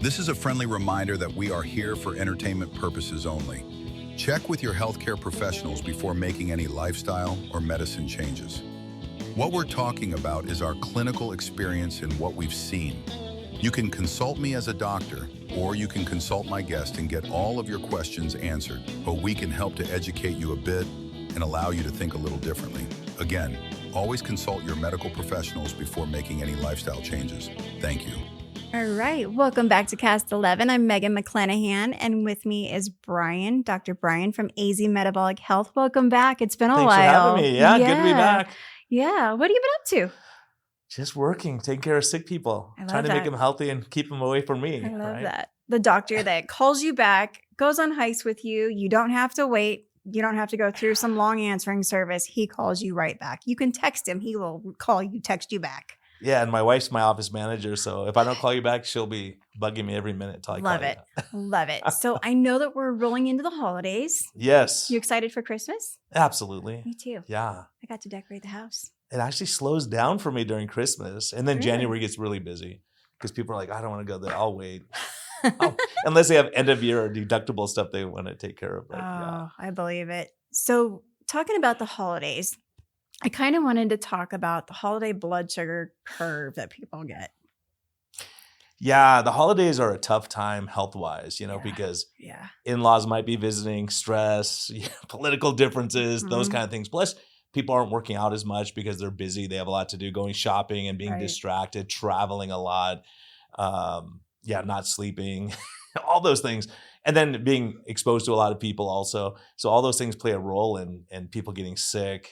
This is a friendly reminder that we are here for entertainment purposes only. Check with your healthcare professionals before making any lifestyle or medicine changes. What we're talking about is our clinical experience and what we've seen. You can consult me as a doctor, or you can consult my guest and get all of your questions answered, but we can help to educate you a bit and allow you to think a little differently. Again, always consult your medical professionals before making any lifestyle changes. Thank you. All right. Welcome back to Cast 11. I'm Megan McClenahan, and with me is Brian, Dr. Brian from Arizona Metabolic Health. Welcome back. It's been a while. Thanks for having me. Yeah, good to be back. Yeah. What have you been up to? Just working, taking care of sick people, trying to make them healthy and keep them away from me. I love that. The doctor that calls you back, goes on hikes with you. You don't have to wait. You don't have to go through some long answering service. He calls you right back. You can text him. He will call you, text you back. Yeah, and my wife's my office manager, so if I don't call you back, she'll be bugging me every minute till I call you. Love it. So I know that we're rolling into the holidays. Yes. You excited for Christmas? Absolutely. Me too. Yeah. I got to decorate the house. It actually slows down for me during Christmas, and then January gets really busy because people are like, I don't want to go there. I'll wait. Unless they have end of year or deductible stuff they want to take care of. But, I believe it. So talking about the holidays, I kind of wanted to talk about the holiday blood sugar curve that people get. Yeah, the holidays are a tough time health-wise, because in-laws might be visiting, stress, political differences, those kind of things. Plus, people aren't working out as much because they're busy. They have a lot to do, going shopping and being distracted, traveling a lot, not sleeping, all those things. And then being exposed to a lot of people also. So all those things play a role in people getting sick,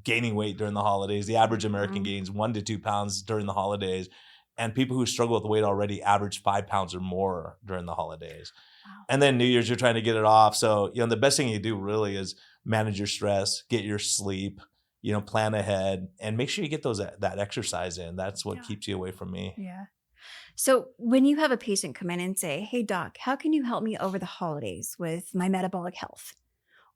gaining weight during the holidays. The average American gains 1 to 2 pounds during the holidays. And people who struggle with weight already average 5 pounds or more during the holidays. Wow. And then New Year's, you're trying to get it off. So, the best thing you do really is manage your stress, get your sleep, plan ahead, and make sure you get that exercise in. That's what keeps you away from me. Yeah. So when you have a patient come in and say, hey, doc, how can you help me over the holidays with my metabolic health?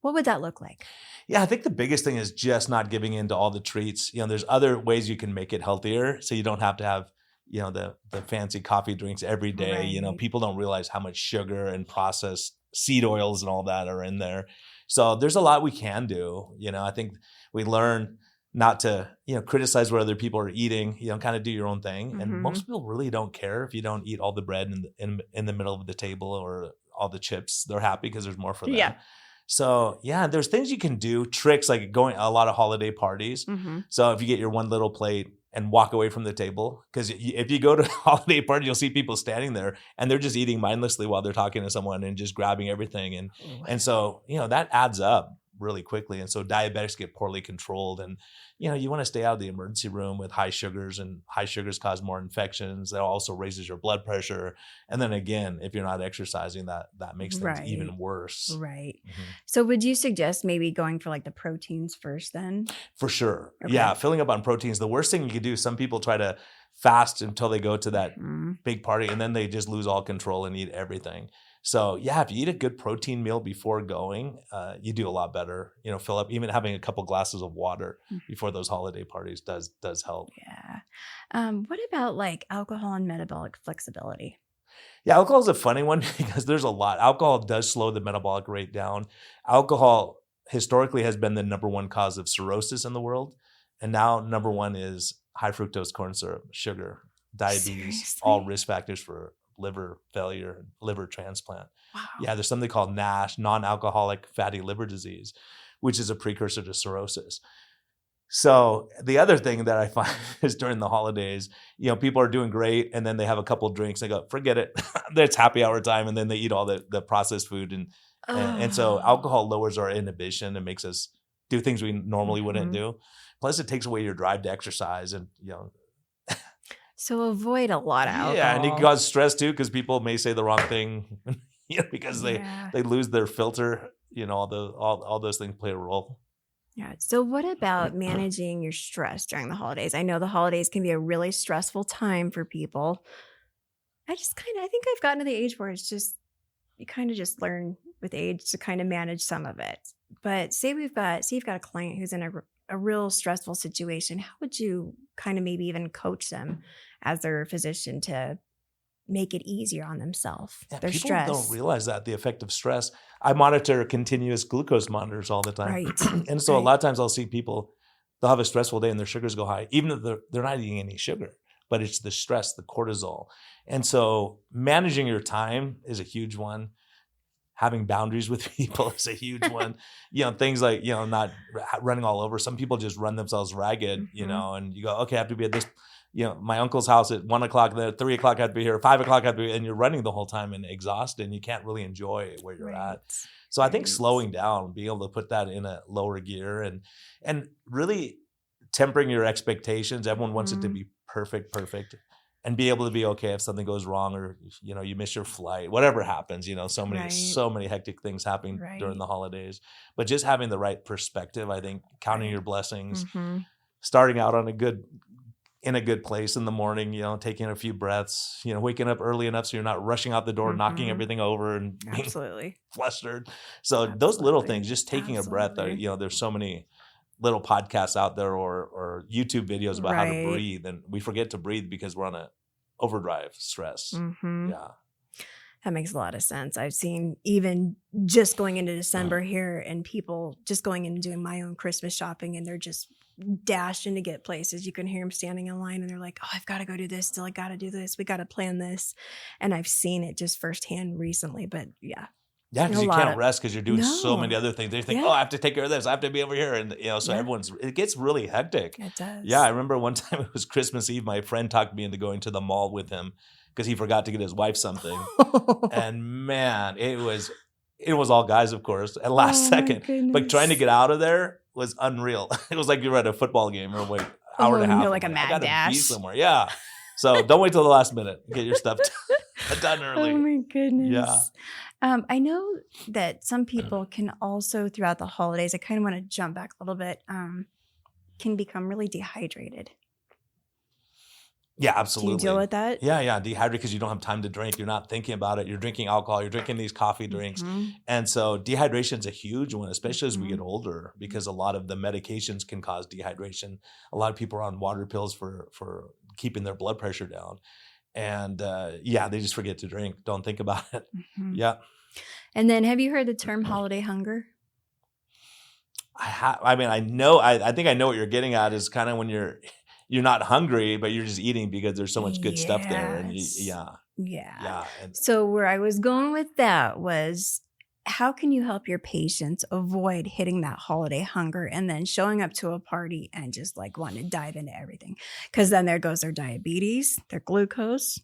What would that look like? Yeah, I think the biggest thing is just not giving in to all the treats. There's other ways you can make it healthier. So you don't have to have, the fancy coffee drinks every day. Right. People don't realize how much sugar and processed seed oils and all that are in there. So there's a lot we can do. I think we learn not to, criticize what other people are eating, kind of do your own thing. And most people really don't care if you don't eat all the bread in the middle of the table or all the chips. They're happy because there's more for them. Yeah. So there's things you can do, tricks like going a lot of holiday parties. So if you get your one little plate and walk away from the table, because if you go to a holiday party, you'll see people standing there and they're just eating mindlessly while they're talking to someone and just grabbing everything. And so, that adds up really quickly. And so diabetics get poorly controlled, and you want to stay out of the emergency room with high sugars, and high sugars cause more infections. That also raises your blood pressure. And then again, if you're not exercising, that makes things even worse. Right. So would you suggest maybe going for like the proteins first then? For sure. Okay. Yeah. Filling up on proteins. The worst thing you could do, some people try to fast until they go to that big party, and then they just lose all control and eat everything. So if you eat a good protein meal before going, you do a lot better. Fill up. Even having a couple glasses of water before those holiday parties does help. Yeah. What about like alcohol and metabolic flexibility? Yeah, alcohol is a funny one because there's a lot. Alcohol does slow the metabolic rate down. Alcohol historically has been the number one cause of cirrhosis in the world, and now number one is high fructose corn syrup, sugar, diabetes, Seriously? all risk factors for liver failure, liver transplant. Wow. Yeah, there's something called NASH, non-alcoholic fatty liver disease, which is a precursor to cirrhosis. So the other thing that I find is during the holidays, people are doing great, and then they have a couple drinks, they go, forget it, it's happy hour time, and then they eat all the processed food. And so alcohol lowers our inhibition and makes us do things we normally wouldn't do. Plus it takes away your drive to exercise, and so avoid a lot of alcohol. Yeah, and it can cause stress too, because people may say the wrong thing because they lose their filter. All those things play a role. Yeah. So what about managing your stress during the holidays? I know the holidays can be a really stressful time for people. I think I've gotten to the age where it's just, you kind of just learn with age to kind of manage some of it. But say you've got a client who's in a real stressful situation. How would you kind of maybe even coach them as their physician to make it easier on themselves. Yeah, Their people stress. don't realize that, the effect of stress. I monitor continuous glucose monitors all the time. Right. And so a Right. lot of times I'll see people, they'll have a stressful day and their sugars go high, even if they're not eating any sugar, but it's the stress, the cortisol. And so managing your time is a huge one. Having boundaries with people is a huge one. Things like, not running all over. Some people just run themselves ragged, and you go, okay, I have to be at this, my uncle's house at 1 o'clock, then at 3 o'clock I have to be here, 5 o'clock I have to be, and you're running the whole time and exhausted and you can't really enjoy where you're at. So I think slowing down, being able to put that in a lower gear and really tempering your expectations. Everyone wants it to be perfect. And be able to be okay if something goes wrong or, you miss your flight, whatever happens, so many hectic things happen during the holidays. But just having the right perspective, I think, counting your blessings, starting out in a good place in the morning, taking a few breaths, waking up early enough so you're not rushing out the door, knocking everything over and being flustered. So those little things, just taking a breath, there's so many little podcasts out there or YouTube videos about how to breathe, and we forget to breathe because we're on a overdrive stress. Yeah, that makes a lot of sense. I've seen even just going into December here and people just going in and doing my own Christmas shopping, and they're just dashing to get places. You can hear them standing in line and they're like, oh, I've got to go do this, still I got to do this, we got to plan this. And I've seen it just firsthand recently. But yeah, because you can't rest because you're doing so many other things. They think, oh, I have to take care of this, I have to be over here. And, so it gets really hectic. It does. Yeah, I remember one time it was Christmas Eve. My friend talked me into going to the mall with him because he forgot to get his wife something. And man, it was all guys, of course, at last second. But trying to get out of there was unreal. It was like you were at a football game or wait, hour and a half. Like a mad dash. Be somewhere. Yeah. So don't wait till the last minute. Get your stuff done early. Oh my goodness. Yeah. I know that some people can also, throughout the holidays, I kind of want to jump back a little bit, can become really dehydrated. Yeah, absolutely. Do you deal with that? Yeah. Dehydrated because you don't have time to drink. You're not thinking about it. You're drinking alcohol. You're drinking these coffee drinks. And so dehydration is a huge one, especially as we get older, because a lot of the medications can cause dehydration. A lot of people are on water pills for keeping their blood pressure down. And they just forget to drink. Don't think about it. Yeah. And then have you heard the term holiday hunger? I think I know what you're getting at is kind of when you're not hungry, but you're just eating because there's so much good stuff there. And Yeah. So where I was going with that was, how can you help your patients avoid hitting that holiday hunger and then showing up to a party and just like wanting to dive into everything? Because then there goes their diabetes, their glucose,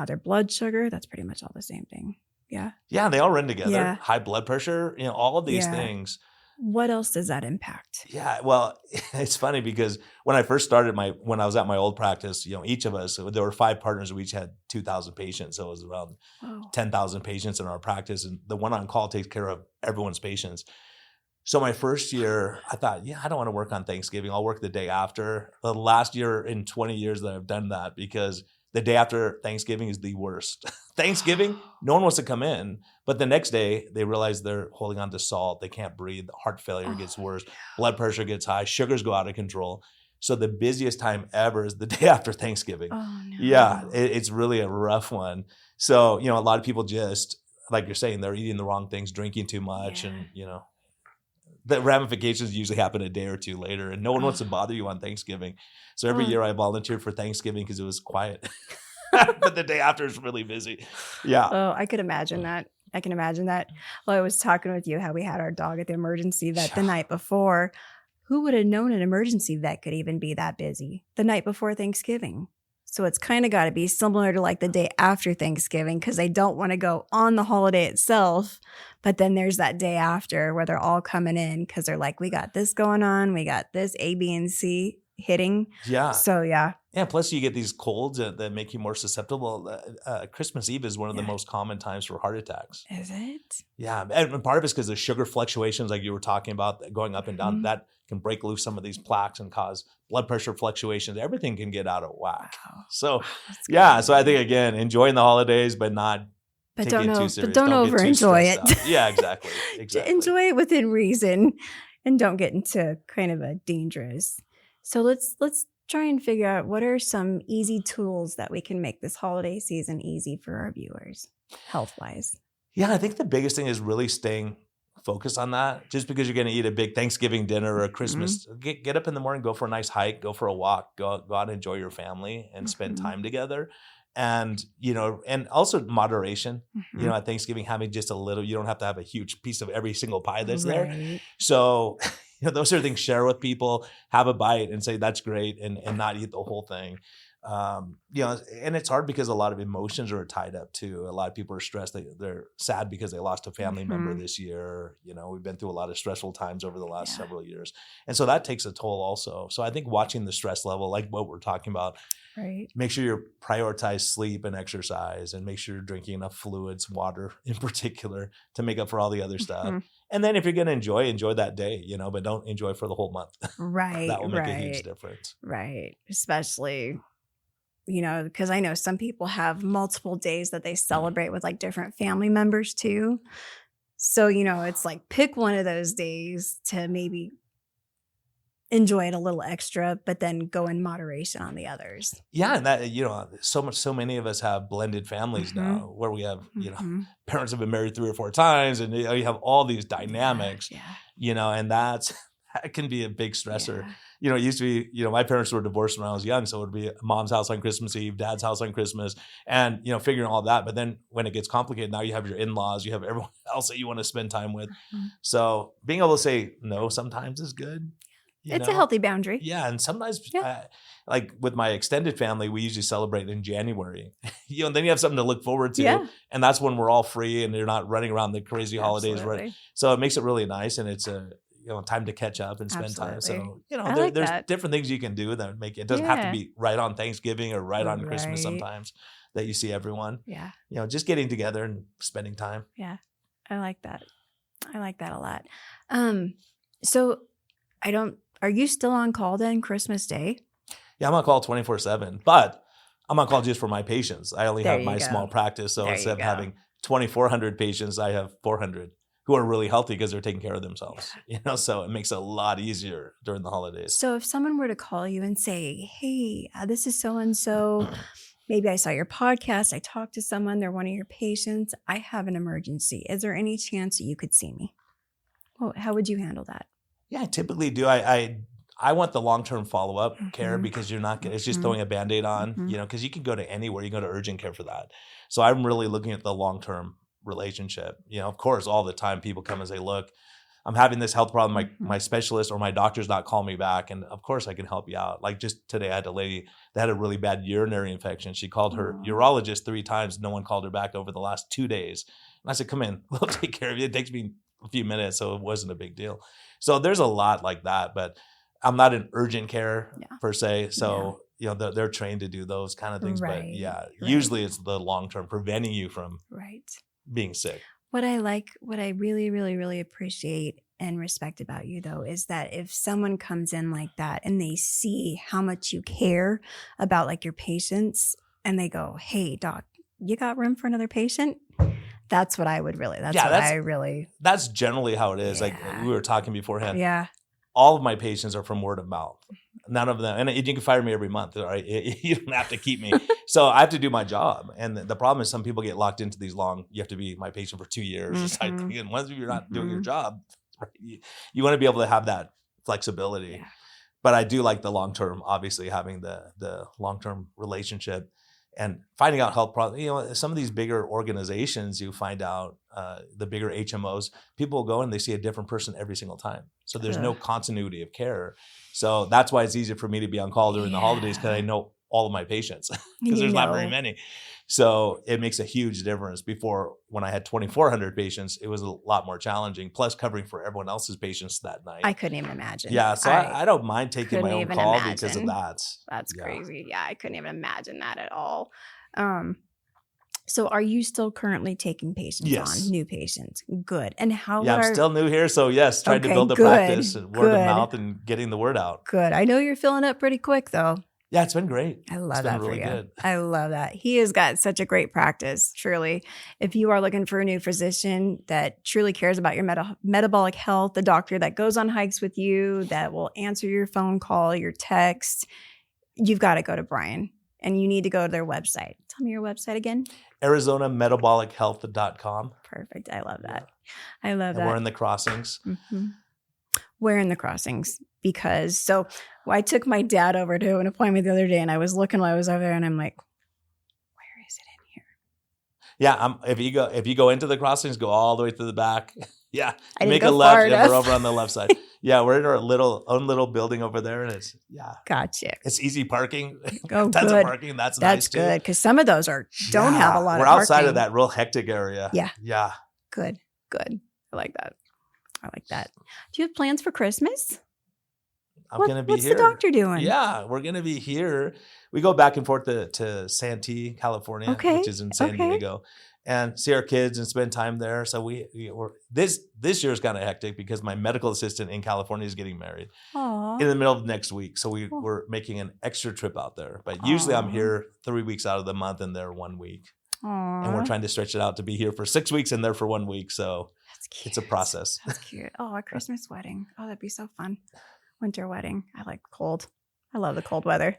their blood sugar. That's pretty much all the same thing. Yeah. Yeah, they all run together. Yeah. High blood pressure, all of these things. What else does that impact? Yeah, well, it's funny because when I first started when I was at my old practice, each of us, there were 5 partners, we each had 2,000 patients. So it was around 10,000 patients in our practice. And the one on call takes care of everyone's patients. So my first year, I thought, I don't want to work on Thanksgiving. I'll work the day after. The last year in 20 years that I've done that, because the day after Thanksgiving is the worst. Thanksgiving, no one wants to come in. But the next day, they realize they're holding on to salt. They can't breathe. Heart failure gets worse. Blood pressure gets high. Sugars go out of control. So the busiest time ever is the day after Thanksgiving. Oh, no. Yeah, it's really a rough one. So, a lot of people just, like you're saying, they're eating the wrong things, drinking too much. And, the ramifications usually happen a day or two later. And no one wants to bother you on Thanksgiving. So every year I volunteered for Thanksgiving because it was quiet. But the day after is really busy. Yeah. Oh, I could imagine that. I can imagine that. Well, I was talking with you how we had our dog at the emergency vet the night before. Who would have known an emergency vet could even be that busy the night before Thanksgiving? So it's kind of got to be similar to like the day after Thanksgiving, because they don't want to go on the holiday itself. But then there's that day after where they're all coming in because they're like, we got this going on. We got this A, B, and C hitting. Yeah. So yeah. Yeah. Plus you get these colds that make you more susceptible. Christmas Eve is one of the most common times for heart attacks. Is it? Yeah. And part of it's because the sugar fluctuations, like you were talking about, going up and down, that can break loose some of these plaques and cause blood pressure fluctuations. Everything can get out of whack. Wow. So so I think, again, enjoying the holidays, but not taking it too serious. But don't over enjoy it. Yeah, exactly. Enjoy it within reason and don't get into kind of a dangerous. So let's try and figure out what are some easy tools that we can make this holiday season easy for our viewers, health-wise. Yeah, I think the biggest thing is really staying focused on that. Just because you're going to eat a big Thanksgiving dinner or a Christmas, get up in the morning, go for a nice hike, go for a walk, go out and enjoy your family and spend time together. And, and also moderation, at Thanksgiving, having just a little, you don't have to have a huge piece of every single pie that's there. So, those are things, share with people, have a bite and say, that's great. And not eat the whole thing. And it's hard because a lot of emotions are tied up too. A lot of people are stressed. They're sad because they lost a family member this year. We've been through a lot of stressful times over the last several years. And so that takes a toll also. So I think watching the stress level, like what we're talking about, make sure you prioritize sleep and exercise and make sure you're drinking enough fluids, water in particular, to make up for all the other stuff. And then if you're going to enjoy that day, but don't enjoy for the whole month. Right. That will make a huge difference. Right. Especially, because I know some people have multiple days that they celebrate with like different family members too. So, it's like pick one of those days to maybe enjoy it a little extra, but then go in moderation on the others. Yeah. And that, so many of us have blended families now where we have, parents have been married 3 or 4 times and you have all these dynamics, and that can be a big stressor. It used to be, my parents were divorced when I was young. So it would be mom's house on Christmas Eve, dad's house on Christmas, and, figuring all that. But then when it gets complicated, now you have your in-laws, you have everyone else that you want to spend time with. So being able to say no sometimes is good. It's a healthy boundary. Yeah. And sometimes, like with my extended family, we usually celebrate in January, and then you have something to look forward to. Yeah. And that's when we're all free and you're not running around the crazy holidays. Right? So it makes it really nice. And it's a, time to catch up and spend time. So, there's different things you can do that make it doesn't have to be right on Thanksgiving or right on Christmas sometimes that you see everyone. Yeah. Just getting together and spending time. Yeah. I like that. I like that a lot. So are you still on call then Christmas Day? Yeah, I'm on call 24/7, but I'm on call just for my patients. I only have my small practice. So instead of having 2,400 patients, I have 400. Who are really healthy because they're taking care of themselves, so it makes it a lot easier during the holidays. So if someone were to call you and say, hey, this is so-and-so, maybe I saw your podcast, I talked to someone, they're one of your patients, I have an emergency. Is there any chance that you could see me? Well, how would you handle that? Yeah, I typically do. I want the long-term follow-up care because you're not it's just throwing a Band-Aid on, because you can go to anywhere, you can go to urgent care for that. So I'm really looking at the long-term relationship. Of course, all the time people come and say, look, I'm having this health problem. My specialist or my doctor's not calling me back. And of course I can help you out. Like just today, I had a lady that had a really bad urinary infection. She called her urologist 3 times. No one called her back over the last 2 days. And I said, come in, we'll take care of you. It takes me a few minutes. So it wasn't a big deal. So there's a lot like that, but I'm not in urgent care per se. So, they're trained to do those kind of things, but usually it's the long-term preventing you from being sick. What I really, really, really appreciate and respect about you though, is that if someone comes in like that and they see how much you care about like your patients and they go, hey doc, you got room for another patient? That's what I would really, that's generally how it is. Like we were talking beforehand. Yeah. All of my patients are from word of mouth. None of them, and you can fire me every month, right? You don't have to keep me. So I have to do my job. And the problem is some people get locked into these you have to be my patient for 2 years. It's like, again, once you're not doing your job, you want to be able to have that flexibility. Yeah. But I do like the long-term, obviously having the long-term relationship and finding out health problems. Some of these bigger organizations, you find out the bigger HMOs, people will go and they see a different person every single time. So there's no continuity of care. So that's why it's easier for me to be on call during the holidays because I know all of my patients because there's not very many. So it makes a huge difference. Before, when I had 2,400 patients, it was a lot more challenging, plus covering for everyone else's patients that night. I couldn't even imagine. Yeah, so I don't mind taking my own call because of that. That's crazy. Yeah, I couldn't even imagine that at all. So are you still currently taking patients on, new patients? Good. And how I'm still new here. So yes, trying to build a practice and word of mouth and getting the word out. Good. I know you're filling up pretty quick though. Yeah, it's been great. I love that for you. Good. I love that. He has got such a great practice, truly. If you are looking for a new physician that truly cares about your metabolic health, the doctor that goes on hikes with you, that will answer your phone call, your text, you've got to go to Brian, and you need to go to their website. Tell me your website again. Arizona Metabolic Health.com. Perfect. I love that. I love And that. we're in the Crossings. Mm-hmm. We're in the Crossings because I took my dad over to an appointment the other day, and I was looking while I was over there, and I'm like, where is it in here? Yeah, if you go into the Crossings, go all the way to the back. Yeah, I didn't make go a left. far Yeah, we're enough. over on the left side. Yeah, we're in our own little building over there, and it's Gotcha. it's easy parking. Oh, Tons good. of parking. That's nice too. Good because some of those don't have a lot We're of parking. outside of that real hectic area. Yeah. Good. I like that. Do you have plans for Christmas? I'm going to be what's here. The doctor doing? Yeah, we're going to be here. We go back and forth to Santee, California, which is in San Diego, and see our kids and spend time there. So we're this year is kind of hectic because my medical assistant in California is getting married in the middle of next week. So we're making an extra trip out there. But usually I'm here 3 weeks out of the month and there 1 week. Aww. And we're trying to stretch it out to be here for 6 weeks and there for 1 week. So that's cute. It's a process. That's cute. Oh, a Christmas wedding. Oh, that'd be so fun. Winter wedding. I like cold. I love the cold weather.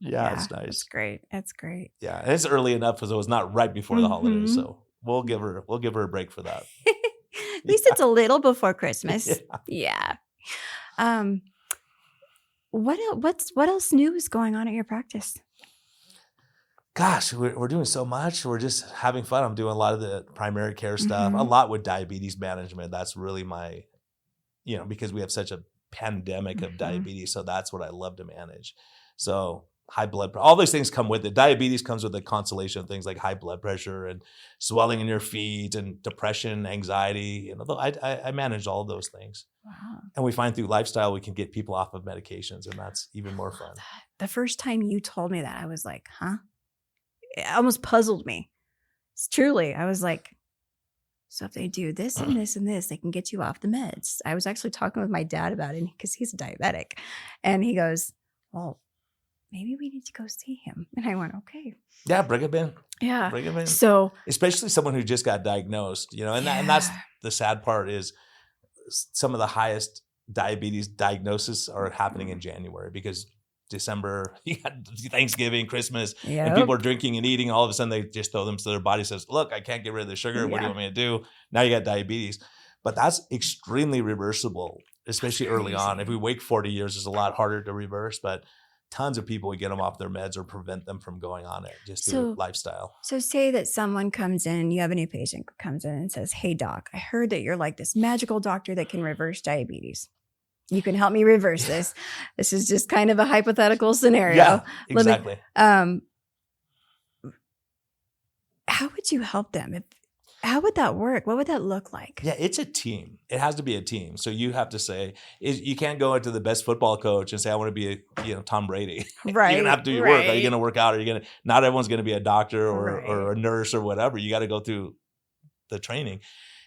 Yeah, it's nice. It's great. It's great. Yeah, and it's early enough because it was not right before the holidays, so we'll give her a break for that. At least it's a little before Christmas. Yeah. What else new is going on at your practice? Gosh, we're doing so much. We're just having fun. I'm doing a lot of the primary care stuff, a lot with diabetes management. That's really my, because we have such a pandemic of diabetes, so that's what I love to manage. So high blood pressure, all those things come with it. Diabetes comes with a constellation of things like high blood pressure and swelling in your feet and depression, anxiety. I manage all of those things. Wow. And we find through lifestyle, we can get people off of medications, and that's even more fun. The first time you told me that, I was like, huh? It almost puzzled me. Truly, I was like, so if they do this and this and this, they can get you off the meds. I was actually talking with my dad about it because he's a diabetic. And he goes, well, maybe we need to go see him. And I went, okay. Yeah, bring him in. Yeah. Bring him in. So, especially someone who just got diagnosed, and that's the sad part is some of the highest diabetes diagnoses are happening in January because December, you got Thanksgiving, Christmas, and people are drinking and eating. All of a sudden, they just throw them so their body says, look, I can't get rid of the sugar. What do you want me to do? Now you got diabetes. But that's extremely reversible, especially early on. If we wait 40 years, it's a lot harder to reverse. But tons of people, we get them off their meds or prevent them from going on it just through lifestyle. So say that someone comes in, you have a new patient comes in and says, hey, doc, I heard that you're like this magical doctor that can reverse diabetes. You can help me reverse this. This is just kind of a hypothetical scenario. Yeah, exactly. How would you help them? How would that work? What would that look like? Yeah, it's a team. It has to be a team. So you have to say, you can't go into the best football coach and say, I want to be Tom Brady. Right. You're going to have to do your work. Are you going to work out? Not everyone's going to be a doctor or a nurse or whatever. You got to go through the training.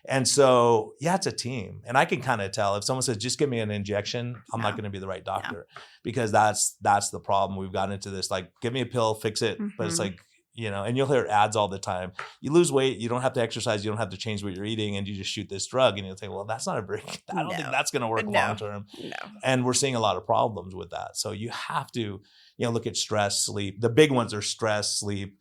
And so, it's a team. And I can kind of tell if someone says, just give me an injection, I'm not going to be the right doctor because that's the problem. We've gotten into this, like, give me a pill, fix it. But it's like, and you'll hear ads all the time. You lose weight, you don't have to exercise, you don't have to change what you're eating, and you just shoot this drug. And you'll think, well, that's not I don't think that's going to work long term. No. And we're seeing a lot of problems with that. So you have to, look at stress, sleep. The big ones are stress, sleep,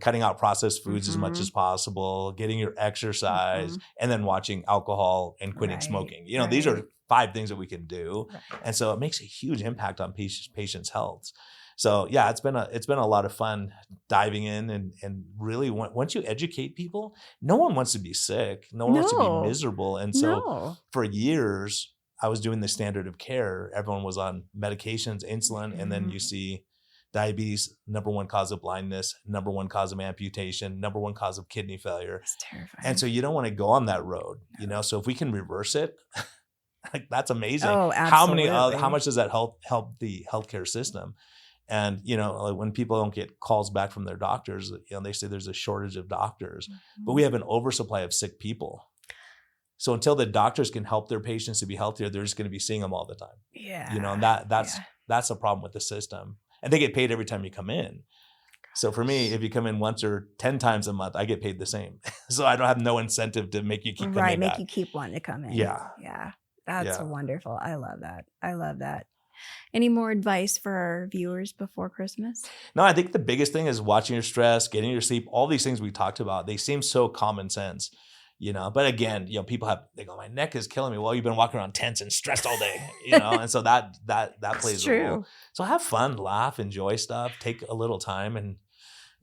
cutting out processed foods as much as possible, getting your exercise, and then watching alcohol and quitting smoking. These are 5 things that we can do. Right. And so it makes a huge impact on patients' health. So it's been a lot of fun diving in and really once you educate people, no one wants to be sick. No one wants to be miserable. And so for years I was doing the standard of care. Everyone was on medications, insulin, and then you see diabetes, number 1 cause of blindness, number 1 cause of amputation, number 1 cause of kidney failure. It's terrifying. And so you don't want to go on that road, So if we can reverse it, like that's amazing. Oh, absolutely. How much does that help the healthcare system? And, like when people don't get calls back from their doctors, they say there's a shortage of doctors, but we have an oversupply of sick people. So until the doctors can help their patients to be healthier, they're just going to be seeing them all the time. Yeah. And that's a problem with the system. And they get paid every time you come in. So for me, if you come in once or 10 times a month, I get paid the same. So I don't have no incentive to make you keep coming back. Make you keep wanting to come in. Yeah. Yeah. That's wonderful. I love that. Any more advice for our viewers before Christmas? No, I think the biggest thing is watching your stress, getting your sleep, all these things we talked about. They seem so common sense, but again, people they go, my neck is killing me. Well, you've been walking around tense and stressed all day, and so that plays a role. So have fun, laugh, enjoy stuff, take a little time and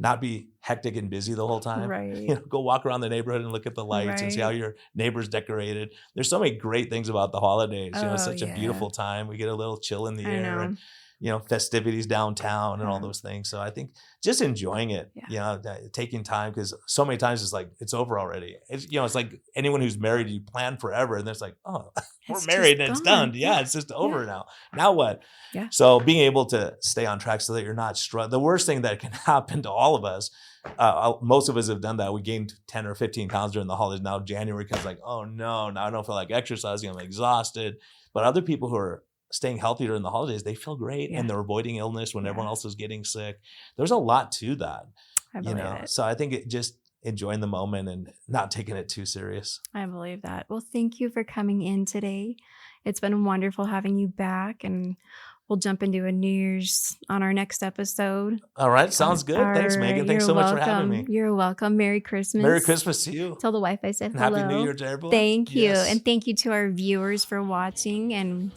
not be hectic and busy the whole time. Right. Go walk around the neighborhood and look at the lights and see how your neighbor's decorated. There's so many great things about the holidays. It's such a beautiful time. We get a little chill in the air and, festivities downtown and all those things. So I think just enjoying it, taking time, because so many times it's like, it's over already. It's like anyone who's married, you plan forever and it's like, oh, we're married and it's done. Yeah, it's just over now. Now what? Yeah. So being able to stay on track so that you're not the worst thing that can happen to all of us, most of us have done that. We gained 10 or 15 pounds during the holidays. Now January comes like, oh no, now I don't feel like exercising. I'm exhausted. But other people who are staying healthy during the holidays, they feel great and they're avoiding illness when everyone else is getting sick. There's a lot to that, I believe it. So I think just enjoying the moment and not taking it too serious. I believe that. Well, thank you for coming in today. It's been wonderful having you back, and we'll jump into a New Year's on our next episode. All right. Sounds good. Thanks, Megan. Thanks so much for having me. You're welcome. Merry Christmas. Merry Christmas to you. Tell the wife I said and hello. Happy New Year to everyone. Thank you. And thank you to our viewers for watching. And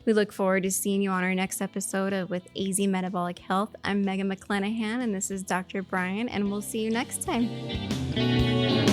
we look forward to seeing you on our next episode with AZ Metabolic Health. I'm Megan McClenahan, and this is Dr. Brian, and we'll see you next time.